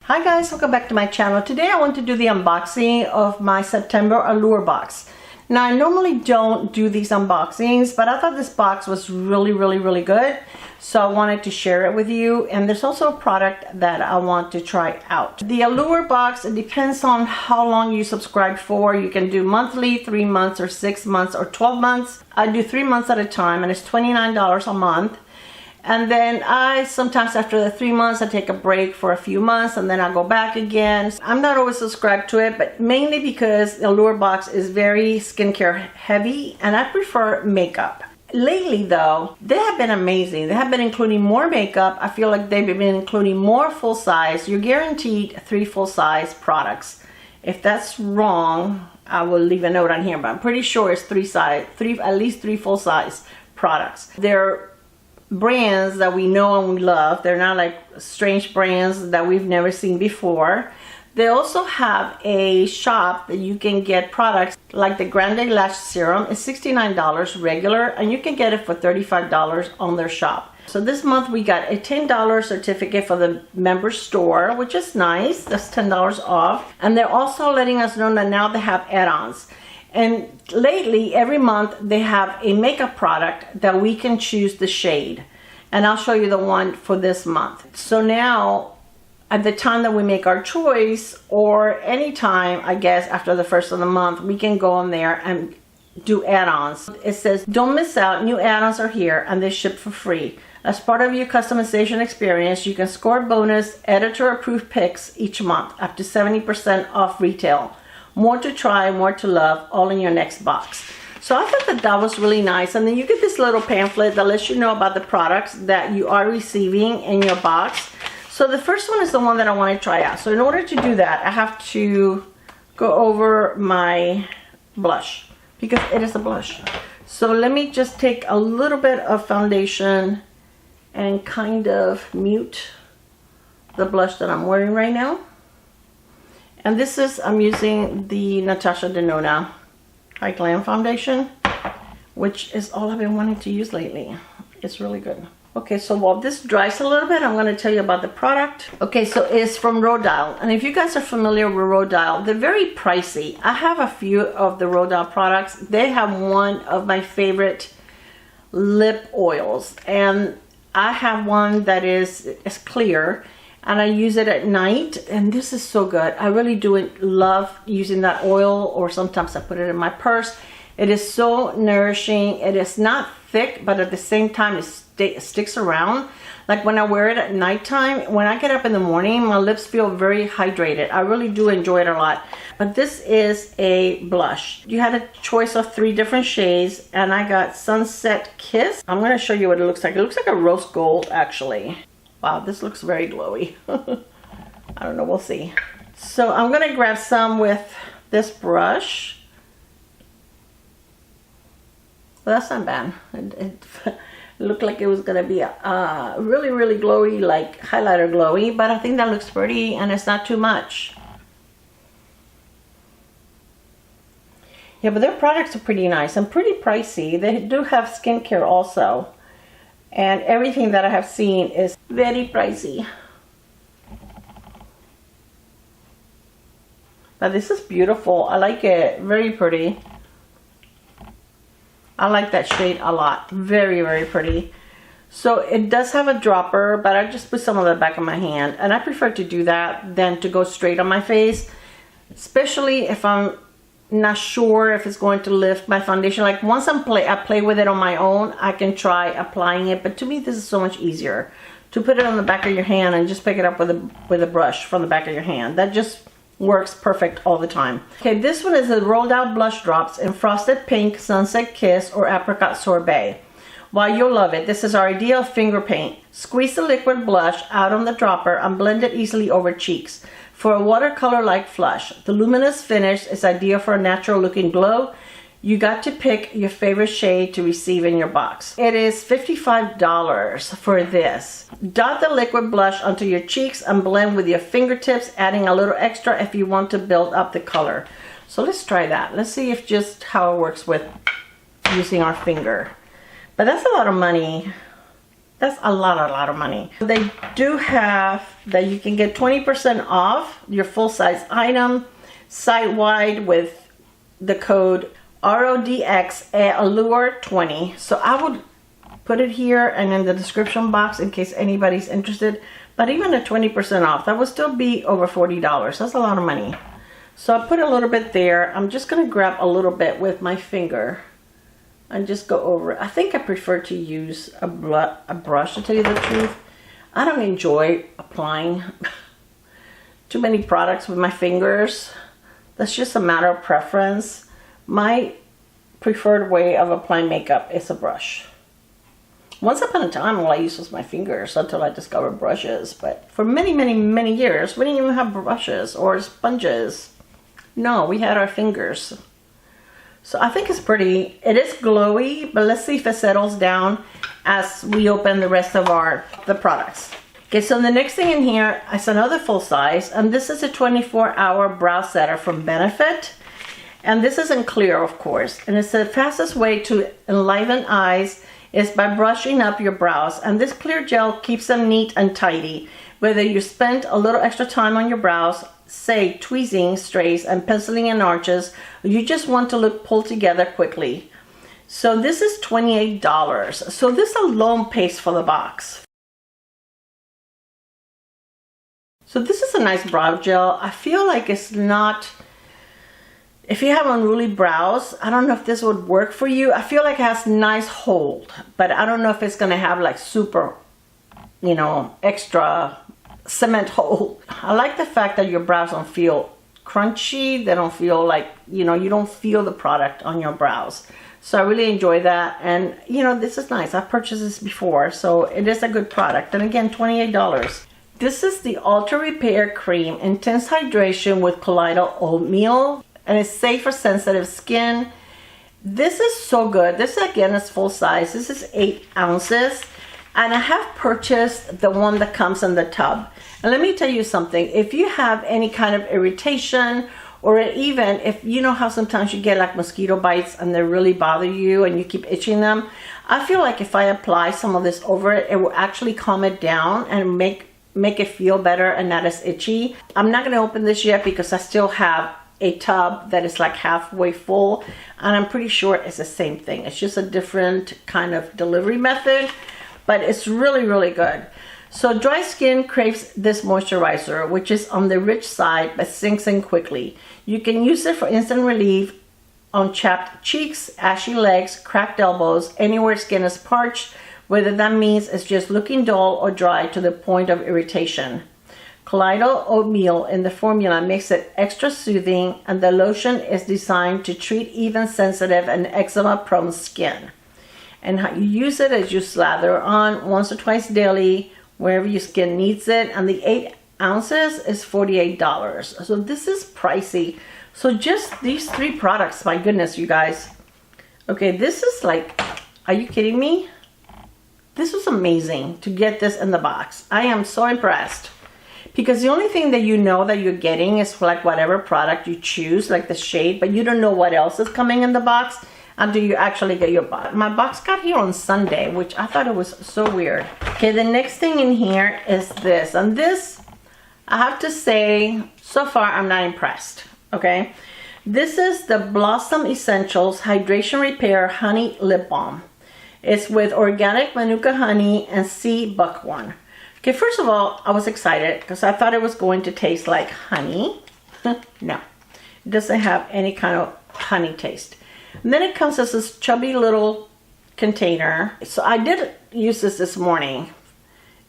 Hi guys, welcome back to my channel. Today I want to do the unboxing of my September Allure box. Now I normally don't do these unboxings, but I thought this box was really good. So I wanted to share it with you, and there's also a product that I want to try out. The Allure box, it depends on how long you subscribe for. You can do monthly, 3 months, or 6 months, or 12 months. I do 3 months at a time, and it's $29 a month. And then I sometimes after the 3 months I take a break for a few months and then I go back again. I'm not always subscribed to it, but mainly because the Allure box is very skincare heavy and I prefer makeup. Lately though, they have been amazing. They have been including more makeup. I feel like they've been including more full size. You're guaranteed 3 full size products. If that's wrong, I will leave a note on here, but I'm pretty sure it's at least 3 full size products. They're brands that we know and we love. They're not like strange brands that we've never seen before. They also have a shop that you can get products like the Grande Lash Serum. It's $69 regular and you can get it for $35 on their shop. So this month we got a $10 certificate for the member store, which is nice. That's $10 off. And they're also letting us know that now they have add-ons. And lately, every month, they have a makeup product that we can choose the shade. And I'll show you the one for this month. So now, at the time that we make our choice, or any time, I guess, after the first of the month, we can go on there and do add-ons. It says, don't miss out, new add-ons are here, and they ship for free. As part of your customization experience, you can score bonus editor-approved picks each month, up to 70% off retail. More to try, more to love, all in your next box. So I thought that that was really nice. And then you get this little pamphlet that lets you know about the products that you are receiving in your box. So the first one is the one that I want to try out. So in order to do that, I have to go over my blush because it is a blush. So let me just take a little bit of foundation and kind of mute the blush that I'm wearing right now. And this is, I'm using the Natasha Denona High Glam foundation, which is all I've been wanting to use lately. It's really good. Okay, so while this dries a little bit, I'm going to tell you about the product. Okay, so it's from Rodile. And if you guys are familiar with Rodile, they're very pricey. I have a few of the Rodile products. They have one of my favorite lip oils. And I have one that is clear. And I use it at night, and this is so good. I really do love using that oil, or sometimes I put it in my purse. It is so nourishing. It is not thick, but at the same time it sticks around. Like when I wear it at nighttime, when I get up in the morning, my lips feel very hydrated. I really do enjoy it a lot. But this is a blush. You had a choice of 3 different shades, and I got Sunset Kiss. I'm going to show you what it looks like. It looks like a rose gold, actually. Wow, this looks very glowy. I don't know, we'll see. So I'm gonna grab some with this brush. Well, that's not bad. It looked like it was gonna be a really glowy, like highlighter glowy, but I think that looks pretty and it's not too much. Yeah, but their products are pretty nice and pretty pricey. They do have skincare also. And everything that I have seen is very pricey. Now this is beautiful. I like it. Very pretty. I like that shade a lot. Very pretty. So it does have a dropper, but I just put some on the back of my hand. And I prefer to do that than to go straight on my face. Especially if I'm not sure if it's going to lift my foundation. Like once I play with it on my own, I can try applying it, but to me this is so much easier to put it on the back of your hand and just pick it up with a brush from the back of your hand. That just works perfect all the time. Okay, this one is the rolled out blush drops in Frosted Pink, Sunset Kiss, or Apricot Sorbet. While you'll love it, this is our ideal finger paint. Squeeze the liquid blush out on the dropper and blend it easily over cheeks. For a watercolor-like flush, the luminous finish is ideal for a natural-looking glow. You got to pick your favorite shade to receive in your box. It is $55 for this. Dot the liquid blush onto your cheeks and blend with your fingertips, adding a little extra if you want to build up the color. So let's try that. Let's see if just how it works with using our finger. But that's a lot of money. That's a lot of money. They do have that you can get 20% off your full-size item site-wide with the code RODX Allure 20. So I would put it here and in the description box in case anybody's interested. But even at 20% off, that would still be over $40. That's a lot of money. So I put a little bit there. I'm just going to grab a little bit with my finger and just go over it. I think I prefer to use a brush, to tell you the truth. I don't enjoy applying too many products with my fingers. That's just a matter of preference. My preferred way of applying makeup is a brush. Once upon a time, all I used was my fingers until I discovered brushes. But for many years, we didn't even have brushes or sponges. No, we had our fingers. So I think it's pretty. It is glowy, but let's see if it settles down as we open the rest of the products. Okay, so the next thing in here is another full size, and this is a 24-hour brow setter from Benefit. And this is in clear, of course. And it's the fastest way to enliven eyes is by brushing up your brows. And this clear gel keeps them neat and tidy. Whether you spend a little extra time on your brows, say tweezing strays and penciling in arches, or you just want to look pulled together quickly. So this is $28. So this alone pays for the box. So this is a nice brow gel. I feel like it's not, if you have unruly brows, I don't know if this would work for you. I feel like it has nice hold, but I don't know if it's going to have like super, you know, extra cement hold. I like the fact that your brows don't feel crunchy. They don't feel like, you know, you don't feel the product on your brows. So I really enjoy that. And, you know, this is nice. I've purchased this before, so it is a good product. And again, $28. This is the Ultra Repair Cream Intense Hydration with Colloidal Oatmeal. And it's safe for sensitive skin. This is so good. This again is full size. This is 8 ounces. And I have purchased the one that comes in the tub. And let me tell you something. If you have any kind of irritation, or even if you know how sometimes you get like mosquito bites and they really bother you and you keep itching them, I feel like if I apply some of this over it, it will actually calm it down and make it feel better and not as itchy. I'm not going to open this yet because I still have a tub that is like halfway full, and I'm pretty sure it's the same thing. It's just a different kind of delivery method, but it's really good. So dry skin craves this moisturizer, which is on the rich side but sinks in quickly. You can use it for instant relief on chapped cheeks, ashy legs, cracked elbows, anywhere skin is parched, whether that means it's just looking dull or dry to the point of irritation. Colloidal oatmeal in the formula makes it extra soothing, and the lotion is designed to treat even sensitive and eczema-prone skin. And how you use it is you slather on once or twice daily, wherever your skin needs it. And the 8 ounces is $48. So this is pricey. So just these 3 products, my goodness, you guys. Okay, this is like, are you kidding me? This was amazing to get this in the box. I am so impressed. Because the only thing that you know that you're getting is like whatever product you choose, like the shade, but you don't know what else is coming in the box until you actually get your box. My box got here on Sunday, which I thought it was so weird. Okay, the next thing in here is this. And this, I have to say, so far I'm not impressed, okay? This is the Blossom Essentials Hydration Repair Honey Lip Balm. It's with organic Manuka honey and sea buckhorn. Okay, first of all, I was excited because I thought it was going to taste like honey. No, it doesn't have any kind of honey taste. And then it comes as this chubby little container. So I did use this morning.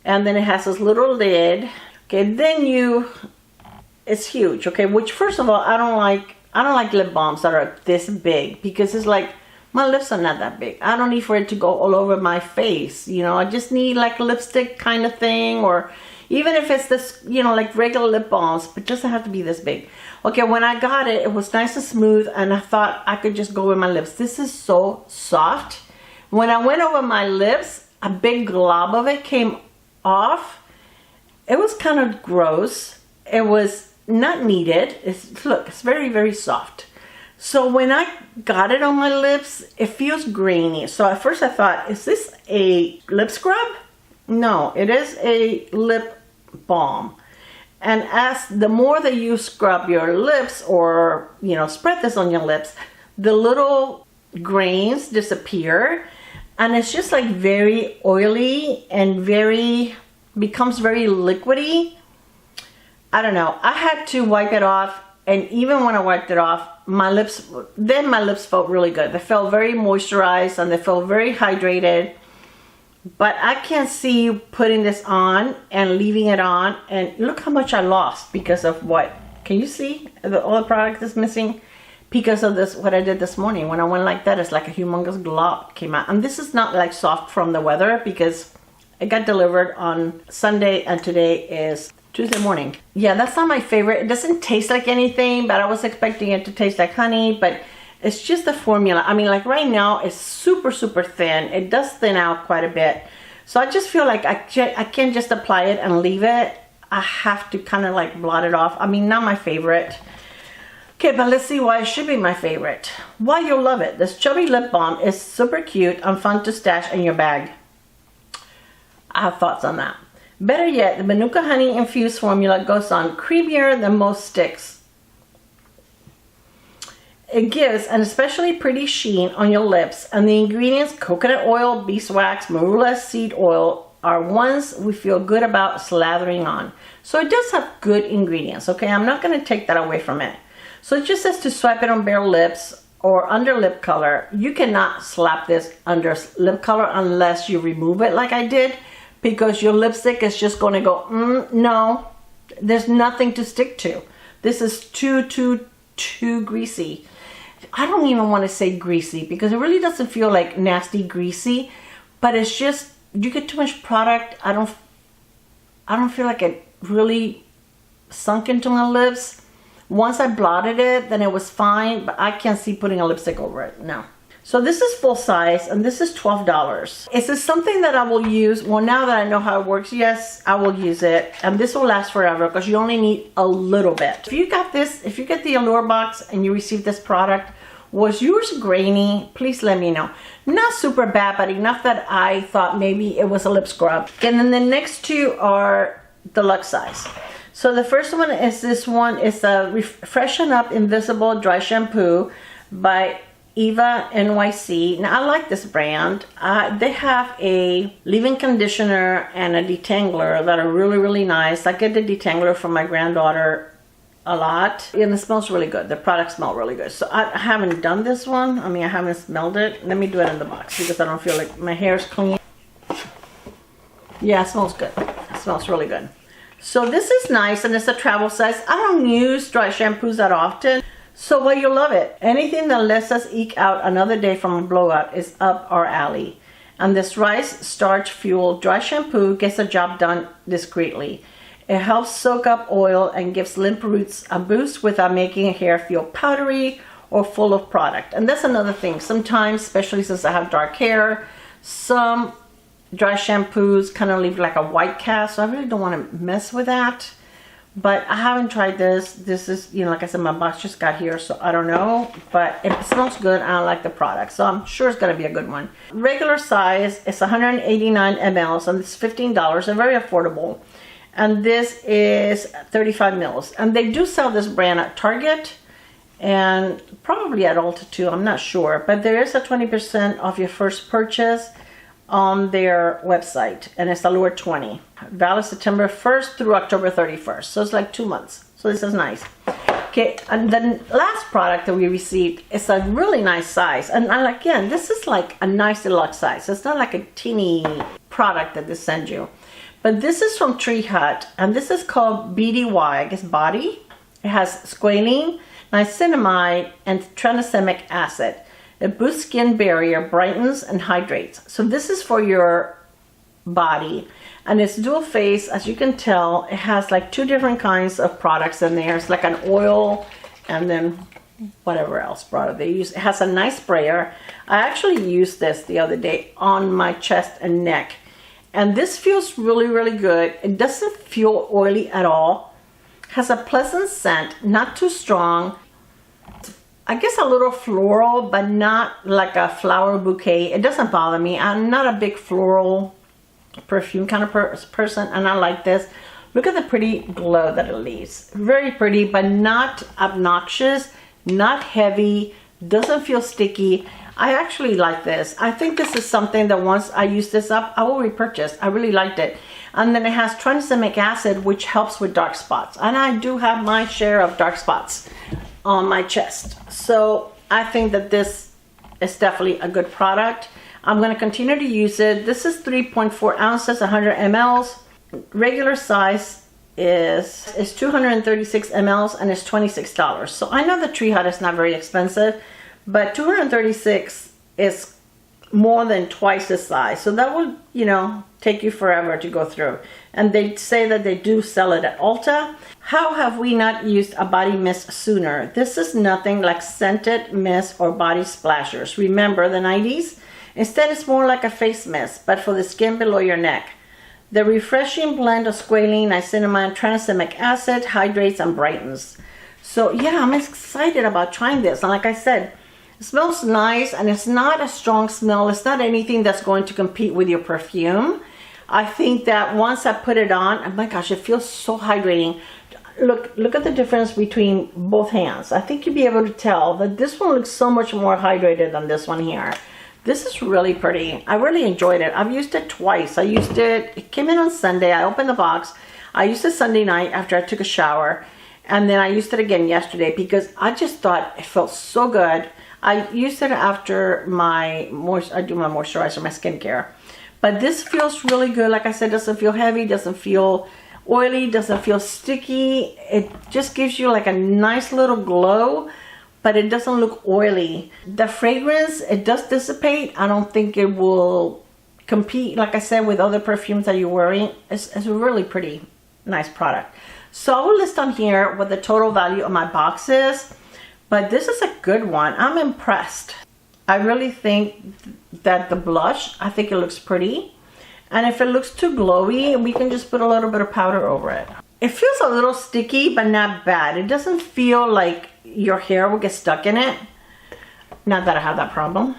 And then it has this little lid. Okay, then it's huge. Okay, which first of all, I don't like lip balms that are this big because it's like, my lips are not that big. I don't need for it to go all over my face. You know, I just need like a lipstick kind of thing, or even if it's this, you know, like regular lip balms, but it doesn't have to be this big. Okay, when I got it, it was nice and smooth, and I thought I could just go with my lips. This is so soft. When I went over my lips, a big glob of it came off. It was kind of gross. It was not needed. Look, it's very soft. So when I got it on my lips, it feels grainy. So at first I thought, is this a lip scrub? No, it is a lip balm. And as the more that you scrub your lips or, you know, spread this on your lips, the little grains disappear. And it's just like very oily and becomes very liquidy. I don't know. I had to wipe it off. And even when I wiped it off, my lips felt really good. They felt very moisturized and they felt very hydrated. But I can't see you putting this on and leaving it on. And look how much I lost because of what? Can you see all the product is missing? Because of this, what I did this morning. When I went like that, it's like a humongous glob came out. And this is not like soft from the weather because it got delivered on Sunday and today is Tuesday morning. Yeah, that's not my favorite. It doesn't taste like anything, but I was expecting it to taste like honey, but it's just the formula. I mean, like right now it's super, super thin. It does thin out quite a bit. So I just feel like I can't just apply it and leave it. I have to kind of like blot it off. I mean, not my favorite. Okay, but let's see why it should be my favorite. Why you'll love it. This chubby lip balm is super cute and fun to stash in your bag. I have thoughts on that. Better yet, the Manuka honey infused formula goes on creamier than most sticks. It gives an especially pretty sheen on your lips, and the ingredients coconut oil, beeswax, marula seed oil are ones we feel good about slathering on. So it does have good ingredients, okay? I'm not going to take that away from it. So it just says to swipe it on bare lips or under lip color. You cannot slap this under lip color unless you remove it like I did, because your lipstick is just going to go, no, there's nothing to stick to. This is too greasy. I don't even want to say greasy because it really doesn't feel like nasty greasy, but it's just, you get too much product. I don't feel like it really sunk into my lips. Once I blotted it, then it was fine, but I can't see putting a lipstick over it, no. So this is full size and this is $12. Is this something that I will use? Well, now that I know how it works, yes, I will use it. And this will last forever because you only need a little bit. If you got this, if you get the Allure box and you received this product, was yours grainy? Please let me know. Not super bad, but enough that I thought maybe it was a lip scrub. And then the next two are deluxe size. So the first one is this one. It's a Freshen Up Invisible Dry Shampoo by Eva NYC. Now I like this brand. They have a leave-in conditioner and a detangler that are really, really nice. I get the detangler from my granddaughter a lot and it smells really good. The products smell really good. So I haven't done this one. I mean, I haven't smelled it. Let me do it in the box because I don't feel like my hair is clean. Yeah, it smells good. It smells really good. So this is nice and it's a travel size. I don't use dry shampoos that often. So well, you'll love it. Anything that lets us eke out another day from a blowout is up our alley. And this rice starch fueled dry shampoo gets the job done discreetly. It helps soak up oil and gives limp roots a boost without making hair feel powdery or full of product. And that's another thing. Sometimes, especially since I have dark hair, some dry shampoos kind of leave like a white cast. So I really don't want to mess with that. But I haven't tried this. This is, you know, like I said, my box just got here, so I don't know. But it smells good and I like the product. So I'm sure it's going to be a good one. Regular size is 189 mls and it's $15. They're very affordable. And this is 35 mils. And they do sell this brand at Target and probably at Ulta too. I'm not sure. But there is a 20% off your first purchase on their website, and it's Allure 20. Valid September 1st through October 31st. So it's like 2 months. So this is nice. Okay, and the last product that we received is a really nice size. And again, this is like a nice deluxe size. It's not like a teeny product that they send you. But this is from Tree Hut, and this is called BDY, I guess body. It has squalene, niacinamide, and tranexamic acid. It boosts skin barrier, brightens, and hydrates. So this is for your body. And it's dual phase, as you can tell. It has like 2 different kinds of products in there. It's like an oil and then whatever else product they use. It has a nice sprayer. I actually used this the other day on my chest and neck. And this feels really, really good. It doesn't feel oily at all. Has a pleasant scent, not too strong. I guess a little floral, but not like a flower bouquet. It doesn't bother me. I'm not a big floral perfume kind of person, and I like this. Look at the pretty glow that it leaves. Very pretty, but not obnoxious, not heavy, doesn't feel sticky. I actually like this. I think this is something that once I use this up, I will repurchase. I really liked it. And then it has tranexamic acid, which helps with dark spots. And I do have my share of dark spots on my chest. So I think that this is definitely a good product. I'm going to continue to use it. This is 3.4 ounces, 100 mLs. Regular size is 236 mLs and it's $26. So I know the Tree Hut is not very expensive, but 236 is more than twice the size. So that will, you know, take you forever to go through. And they say that they do sell it at Ulta. How have we not used a body mist sooner? This is nothing like scented mist or body splashers. Remember the 90s? Instead, it's more like a face mist, but for the skin below your neck. The refreshing blend of squalene, niacinamide, tranexamic acid hydrates and brightens. So yeah, I'm excited about trying this. And like I said, it smells nice and it's not a strong smell. It's not anything that's going to compete with your perfume. I think that once I put it on, oh my gosh, it feels so hydrating. Look at the difference between both hands. I think you'll be able to tell that this one looks so much more hydrated than this one here. This is really pretty. I really enjoyed it. I've used it twice. It came in on Sunday. I opened the box. I used it Sunday night after I took a shower. And then I used it again yesterday because I just thought it felt so good. I used it after I do my moisturizer, my skincare. But this feels really good. Like I said, doesn't feel heavy, doesn't feel oily, doesn't feel sticky. It just gives you like a nice little glow, but it doesn't look oily. The fragrance, it does dissipate. I don't think it will compete, like I said, with other perfumes that you're wearing. It's a really pretty nice product. So I will list on here what the total value of my box is, but this is a good one. I'm impressed. I really think that the blush, I think it looks pretty. And if it looks too glowy, we can just put a little bit of powder over it. It feels a little sticky, but not bad. It doesn't feel like your hair will get stuck in it. Not that I have that problem,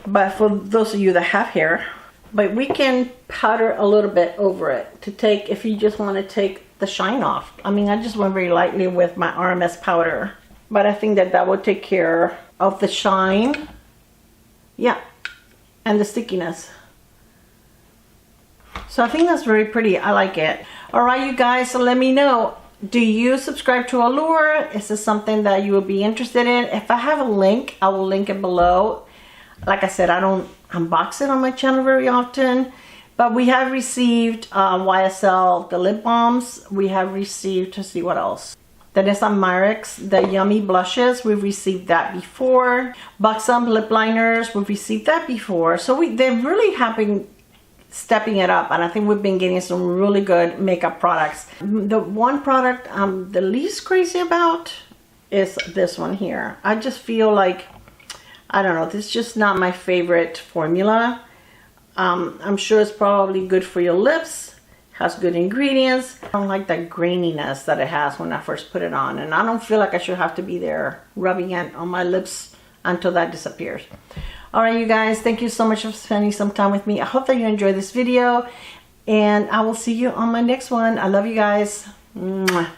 but for those of you that have hair. But we can powder a little bit over it to take, if you just want to take the shine off. I mean, I just went very lightly with my RMS powder, but I think that that will take care of the shine. Yeah, and the stickiness. So I think that's very pretty. I like it. All right, you guys, so let me know. Do you subscribe to Allure? Is this something that you would be interested in? If I have a link, I will link it below. Like I said, I don't unbox it on my channel very often, but we have received YSL, the lip balms. We have received, let's see what else. The Nissan Myrix, the Yummy blushes, we've received that before. Buxom lip liners, we've received that before. So they're really been stepping it up, and I think we've been getting some really good makeup products. The one product I'm the least crazy about is this one here. I just feel like, I don't know, this is just not my favorite formula. I'm sure it's probably good for your lips. Has good ingredients. I don't like that graininess that it has when I first put it on, and I don't feel like I should have to be there rubbing it on my lips until that disappears. All right, you guys, thank you so much for spending some time with me. I hope that you enjoyed this video, and I will see you on my next one. I love you guys. Mwah.